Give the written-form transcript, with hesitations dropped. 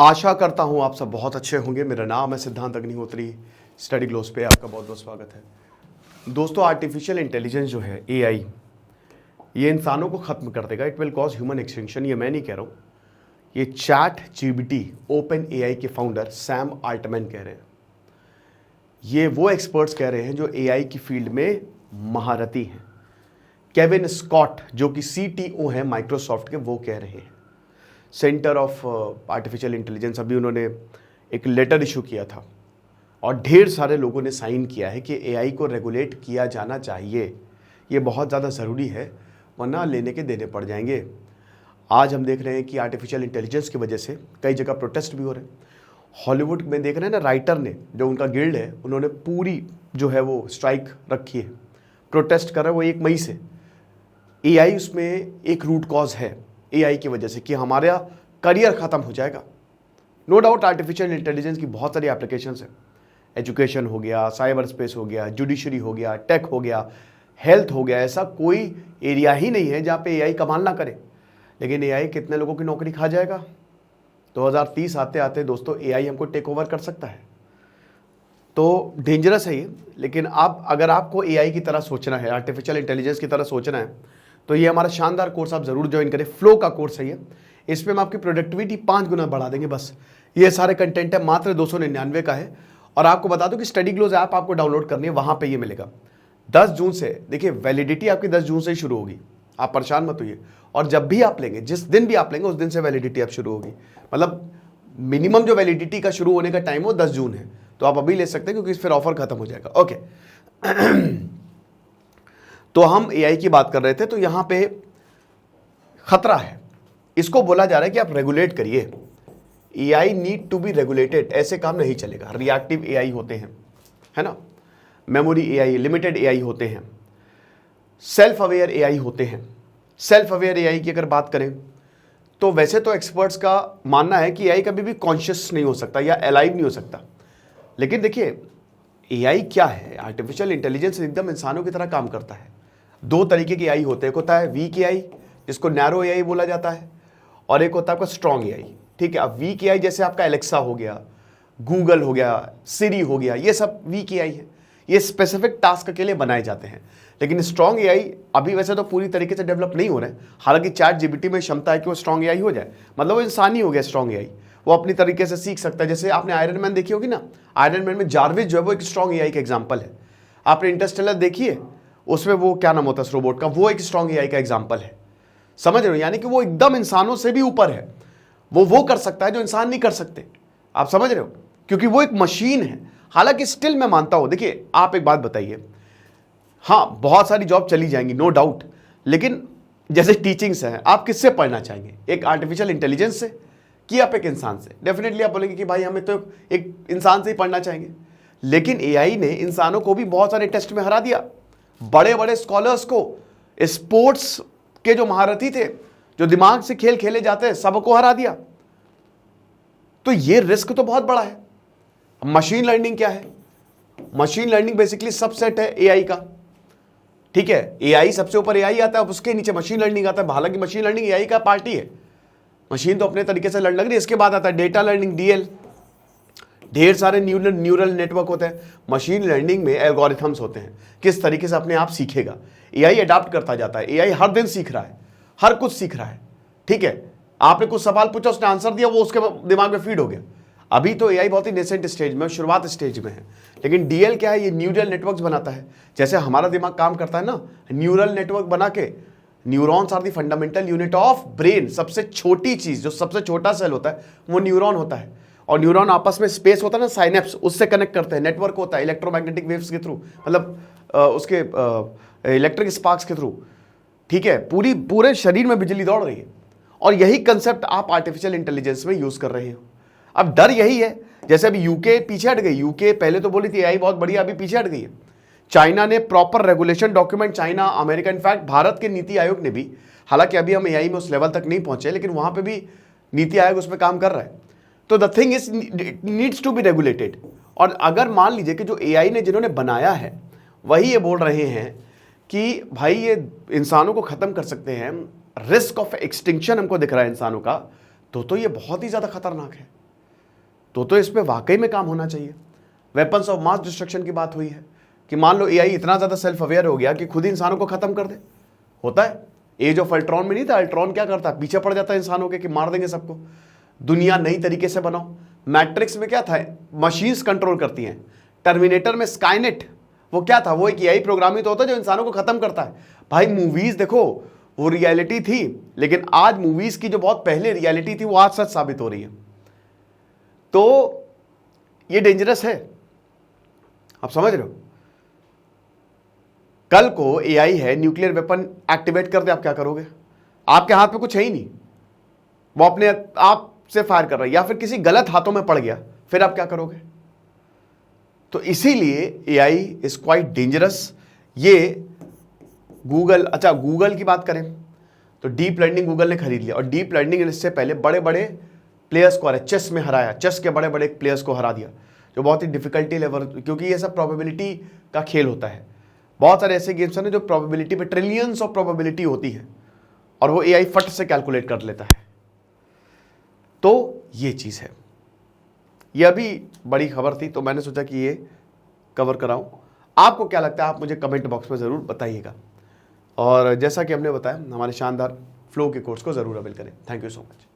आशा करता हूँ आप सब बहुत अच्छे होंगे। मेरा नाम है सिद्धांत अग्निहोत्री। स्टडी ग्लोस पे आपका बहुत बहुत स्वागत है। दोस्तों, आर्टिफिशियल इंटेलिजेंस जो है एआई, ये इंसानों को ख़त्म कर देगा। It will cause human extinction. ये मैं नहीं कह रहा हूँ, ये चैट जीपीटी ओपन एआई के फाउंडर सैम आल्टमैन कह रहे हैं। ये वो एक्सपर्ट्स कह रहे हैं जो एआई की फील्ड में महारथी हैं। केविन स्कॉट जो कि सीटीओ हैं माइक्रोसॉफ्ट के, वो कह रहे हैं। सेंटर ऑफ आर्टिफिशियल इंटेलिजेंस, अभी उन्होंने एक लेटर इशू किया था और ढेर सारे लोगों ने साइन किया है कि एआई को रेगुलेट किया जाना चाहिए। ये बहुत ज़्यादा ज़रूरी है, वरना लेने के देने पड़ जाएंगे। आज हम देख रहे हैं कि आर्टिफिशियल इंटेलिजेंस की वजह से कई जगह प्रोटेस्ट भी हो रहे हैं। हॉलीवुड में देख रहे हैं ना, राइटर ने, जो उनका गिल्ड है, उन्होंने पूरी जो है वो स्ट्राइक रखी है, प्रोटेस्ट कर रहे हैं वो 1 मई से। एआई उसमें एक रूट कॉज है, एआई की वजह से, कि हमारा करियर ख़त्म हो जाएगा। नो डाउट आर्टिफिशियल इंटेलिजेंस की बहुत सारी एप्लीकेशंस हैं। एजुकेशन हो गया, साइबर स्पेस हो गया, जुडिशरी हो गया, टेक हो गया, हेल्थ हो गया। ऐसा कोई एरिया ही नहीं है जहाँ पे एआई कमाल ना करे। लेकिन एआई कितने लोगों की नौकरी खा जाएगा? 2030 आते आते दोस्तों एआई हमको टेक ओवर कर सकता है। तो डेंजरस है ये। लेकिन आप अगर आपको एआई की तरह सोचना है, आर्टिफिशियल इंटेलिजेंस की तरह सोचना है, तो ये हमारा शानदार कोर्स आप ज़रूर ज्वाइन करें। फ्लो का कोर्स है ये। इसमें हम आपकी प्रोडक्टिविटी 5 गुना बढ़ा देंगे। बस ये सारे कंटेंट है, मात्र 299 का है। और आपको बता दूं कि स्टडी ग्लोज ऐप आपको डाउनलोड करनी है, वहाँ पे ये मिलेगा। 10 जून से, देखिए वैलिडिटी आपकी 10 जून से ही शुरू होगी, आप परेशान मत होइए। और जब भी आप लेंगे, जिस दिन भी आप लेंगे, उस दिन से वैलिडिटी आप शुरू होगी। मतलब मिनिमम जो वैलिडिटी का शुरू होने का टाइम हो 10 जून है, तो आप अभी ले सकते हैं, क्योंकि फिर ऑफर खत्म हो जाएगा। ओके तो हम एआई की बात कर रहे थे। तो यहां पे खतरा है, इसको बोला जा रहा है कि आप रेगुलेट करिए। AI need to be regulated. ऐसे काम नहीं चलेगा। रिएक्टिव एआई होते हैं, है ना, मेमोरी एआई, लिमिटेड एआई होते हैं, सेल्फ अवेयर एआई होते हैं। सेल्फ अवेयर एआई की अगर बात करें तो वैसे तो एक्सपर्ट्स का मानना है कि एआई कभी भी कॉन्शियस नहीं हो सकता या अलाइव नहीं हो सकता। लेकिन देखिए एआई क्या है, आर्टिफिशियल इंटेलिजेंस एकदम इंसानों की तरह काम करता है। 2 तरीके की एआई होते हैं। एक होता है वीक एआई, जिसको नैरो एआई बोला जाता है, और एक होता है आपका स्ट्रॉन्ग एआई। ठीक है, अब वीक एआई जैसे आपका एलेक्सा हो गया, गूगल हो गया, सिरी हो गया, ये सब वीक एआई है। ये स्पेसिफिक टास्क के लिए बनाए जाते हैं। लेकिन स्ट्रॉन्ग एआई अभी वैसे तो पूरी तरीके से डेवलप नहीं हो रहे हैं। हालांकि चैट जीपीटी में क्षमता है कि वो स्ट्रॉन्ग एआई हो जाए, मतलब वो इंसानी हो गया स्ट्रॉन्ग एआई। वो अपनी तरीके से सीख सकता है। जैसे आपने आयरन मैन देखी होगी ना, आयरन मैन में जार्विस जो है वो एक स्ट्रॉन्ग एआई का एग्जाम्पल है। आपने इंटरस्टेलर देखी है, उसमें वो क्या नाम होता है उस रोबोट का, वो एक स्ट्रॉन्ग एआई का एग्जाम्पल है। समझ रहे हो? यानी कि वो एकदम इंसानों से भी ऊपर है। वो कर सकता है जो इंसान नहीं कर सकते। आप समझ रहे हो? क्योंकि वो एक मशीन है। हालांकि स्टिल मैं मानता हूं, देखिए आप एक बात बताइए, हाँ बहुत सारी जॉब चली जाएंगी, नो डाउट। लेकिन जैसे टीचिंग्स है, आप किससे पढ़ना चाहेंगे? एक आर्टिफिशियल इंटेलिजेंस से कि आप एक इंसान से? डेफिनेटली आप बोलेंगे कि भाई हमें तो एक इंसान से ही पढ़ना चाहेंगे। लेकिन एआई ने इंसानों को भी बहुत सारे टेस्ट में हरा दिया। बड़े बड़े स्कॉलर्स को, स्पोर्ट्स के जो महारथी थे, जो दिमाग से खेल खेले जाते हैं, सबको हरा दिया। तो ये रिस्क तो बहुत बड़ा है। मशीन लर्निंग क्या है? मशीन लर्निंग बेसिकली सबसेट है एआई का। ठीक है, एआई सबसे ऊपर एआई आता है, उसके नीचे मशीन लर्निंग आता है। हालांकि मशीन लर्निंग एआई का पार्ट ही है। मशीन तो अपने तरीके से लर्न लग रही है। इसके बाद आता है डेटा लर्निंग, डीएल। ढेर सारे न्यूरल नेटवर्क होते हैं। मशीन लर्निंग में एल्गोरिथम्स होते हैं, किस तरीके से अपने आप सीखेगा। एआई अडॉप्ट करता जाता है। एआई हर दिन सीख रहा है, हर कुछ सीख रहा है। ठीक है, आपने कुछ सवाल पूछा, उसने आंसर दिया, वो उसके दिमाग में फीड हो गया। अभी तो एआई बहुत ही नेसेंट स्टेज में, शुरुआत स्टेज में है। लेकिन डीएल क्या है? ये न्यूरल नेटवर्क्स बनाता है। जैसे हमारा दिमाग काम करता है ना, न्यूरल नेटवर्क बना के। Neurons are the fundamental unit of brain. सबसे छोटी चीज, जो सबसे छोटा सेल होता है, वो न्यूरॉन होता है। और न्यूरॉन आपस में स्पेस होता है ना, साइनेप्स, उससे कनेक्ट करते हैं। नेटवर्क होता है इलेक्ट्रोमैग्नेटिक वेव्स के थ्रू, मतलब उसके इलेक्ट्रिक स्पार्क्स के थ्रू। ठीक है, पूरे शरीर में बिजली दौड़ रही है। और यही कंसेप्ट आप आर्टिफिशियल इंटेलिजेंस में यूज कर रहे हो। अब डर यही है, जैसे अभी यूके पीछे हट गई। यूके पहले तो बोली थी एआई बहुत बढ़िया, अभी पीछे हट गई है। चाइना ने proper regulation document, China, America, in fact Bharat के नीति आयोग ने भी, हालांकि अभी हम एआई में उस लेवल तक नहीं पहुंचे, लेकिन वहां पे भी नीति आयोग उस पर काम कर रहा है। तो the thing is needs to be regulated. और अगर मान लीजिए कि जो एआई ने जिन्होंने बनाया है वही ये बोल रहे हैं कि भाई ये इंसानों को खत्म कर सकते हैं, रिस्क ऑफ एक्सटिंक्शन हमको दिख रहा है इंसानों का, तो ये बहुत ही ज्यादा खतरनाक है। तो इस पे वाकई में काम होना चाहिए। वेपन्स ऑफ मास डिस्ट्रक्शन की बात हुई है कि मान लो एआई इतना ज़्यादा सेल्फ अवेयर हो गया कि खुद ही इंसानों को खत्म कर दे। होता है, एज ऑफ अल्ट्रॉन में नहीं था, अल्ट्रॉन क्या करता है, पीछे पड़ जाता है इंसानों के कि मार देंगे सबको, दुनिया नई तरीके से बनाओ। मैट्रिक्स में क्या था, मशीन्स कंट्रोल करती हैं। टर्मिनेटर में स्काईनेट, वो क्या था, वो एक एआई प्रोग्राम ही तो होता है जो इंसानों को खत्म करता है। भाई मूवीज देखो, वो रियलिटी थी, लेकिन आज मूवीज की जो बहुत पहले रियलिटी थी वो आज सच साबित हो रही है। तो ये डेंजरस है, आप समझ रहे हो। कल को एआई है, न्यूक्लियर वेपन एक्टिवेट कर दे, आप क्या करोगे? आपके हाथ में कुछ है ही नहीं, वो अपने आप से फायर कर रहा है, या फिर किसी गलत हाथों में पड़ गया, फिर आप क्या करोगे? तो इसीलिए एआई इज क्वाइट डेंजरस। ये गूगल, अच्छा गूगल की बात करें तो डीप लर्निंग गूगल ने खरीद लिया, और डीप लर्निंग इससे पहले बड़े बड़े प्लेयर्स को चेस में हराया, चेस के बड़े बड़े प्लेयर्स को हरा दिया, जो बहुत ही डिफिकल्टी लेवल, क्योंकि ये सब प्रोबेबिलिटी का खेल होता है। बहुत सारे ऐसे गेम्स हैं जो प्रोबेबिलिटी पे ट्रिलियंस ऑफ प्रोबेबिलिटी होती है, और वो एआई फट से कैलकुलेट कर लेता है। तो ये चीज़ है, ये अभी बड़ी खबर थी तो मैंने सोचा कि ये कवर कराऊं। आपको क्या लगता है, आप मुझे कमेंट बॉक्स में ज़रूर बताइएगा। और जैसा कि हमने बताया, हमारे शानदार फ्लो के कोर्स को ज़रूर अवेल करें। Thank you so much.